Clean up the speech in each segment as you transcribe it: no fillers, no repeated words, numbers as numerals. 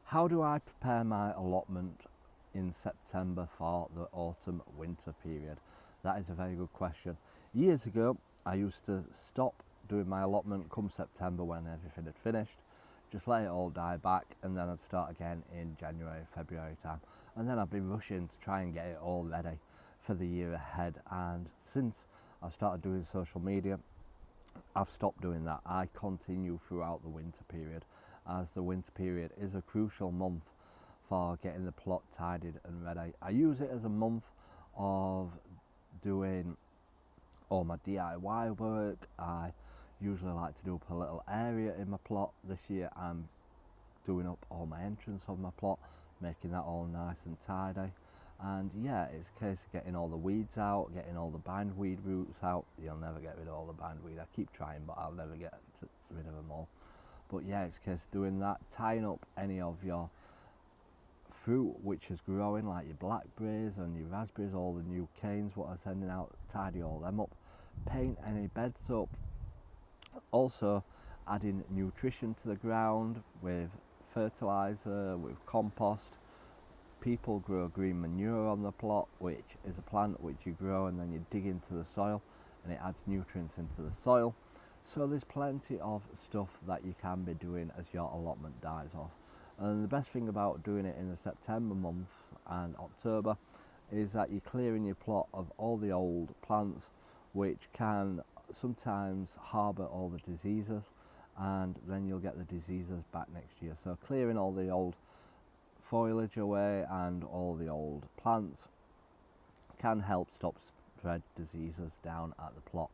How do I prepare my allotment in September for the autumn winter period? That is a very good question. Years ago I used to stop doing my allotment come September when everything had finished, just let it all die back, and then I'd start again in January, February time, and then I'd be rushing to try and get it all ready for the year ahead. And since I've started doing social media, I've stopped doing that. I continue throughout the winter period, as the winter period is a crucial month for getting the plot tidied and ready. I use it as a month of doing all my DIY work. I usually like to do up a little area in my plot. This year I'm doing up all my entrance of my plot, making that all nice and tidy. And yeah, it's a case of getting all the weeds out, getting all the bindweed roots out. You'll never get rid of all the bindweed. I keep trying, but I'll never get rid of them all. But yeah, it's a case of doing that, tying up any of your fruit which is growing, like your blackberries and your raspberries, all the new canes what I'm sending out, tidy all them up, paint any beds up. Also adding nutrition to the ground with fertilizer, with compost. People grow green manure on the plot, which is a plant which you grow and then you dig into the soil and it adds nutrients into the soil. So there's plenty of stuff that you can be doing as your allotment dies off. And the best thing about doing it in the September month and October is that you're clearing your plot of all the old plants which can sometimes harbour all the diseases, and then you'll get the diseases back next year. So clearing all the old foliage away and all the old plants can help stop spread diseases down at the plot.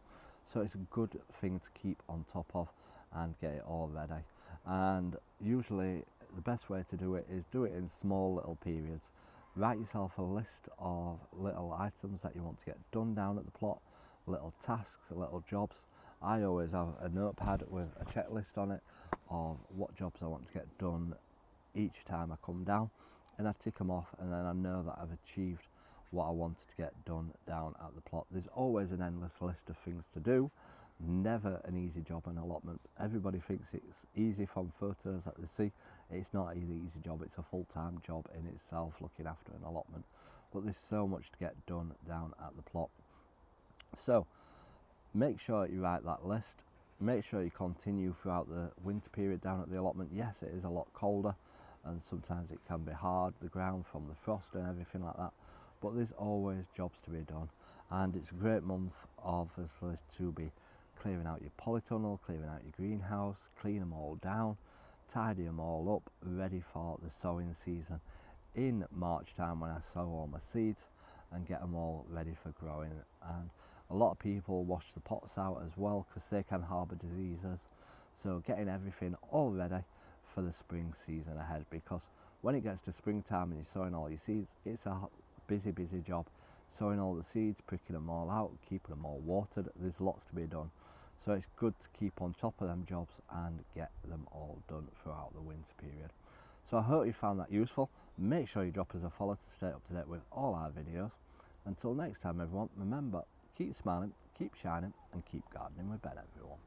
So it's a good thing to keep on top of and get it all ready. And usually the best way to do it is do it in small little periods. Write yourself a list of little items that you want to get done down at the plot, little tasks, little jobs. I always have a notepad with a checklist on it of what jobs I want to get done each time I come down, and I tick them off, and then I know that I've achieved what I wanted to get done down at the plot. There's always an endless list of things to do, never an easy job an allotment. Everybody thinks it's easy from photos that they see. It's not an easy job, it's a full-time job in itself looking after an allotment, but there's so much to get done down at the plot. So make sure you write that list. Make sure you continue throughout the winter period down at the allotment. Yes, it is a lot colder and sometimes it can be hard, the ground, from the frost and everything like that, but there's always jobs to be done. And it's a great month obviously to be clearing out your polytunnel, clearing out your greenhouse, clean them all down, tidy them all up, ready for the sowing season in March time, when I sow all my seeds and get them all ready for growing. And a lot of people wash the pots out as well because they can harbour diseases. So getting everything all ready for the spring season ahead, because when it gets to springtime and you're sowing all your seeds, it's a busy job. Sowing all the seeds, pricking them all out, keeping them all watered. There's lots to be done. So it's good to keep on top of them jobs and get them all done throughout the winter period. So I hope you found that useful. Make sure you drop us a follow to stay up to date with all our videos. Until next time everyone, remember, keep smiling, keep shining and keep gardening with Ben everyone.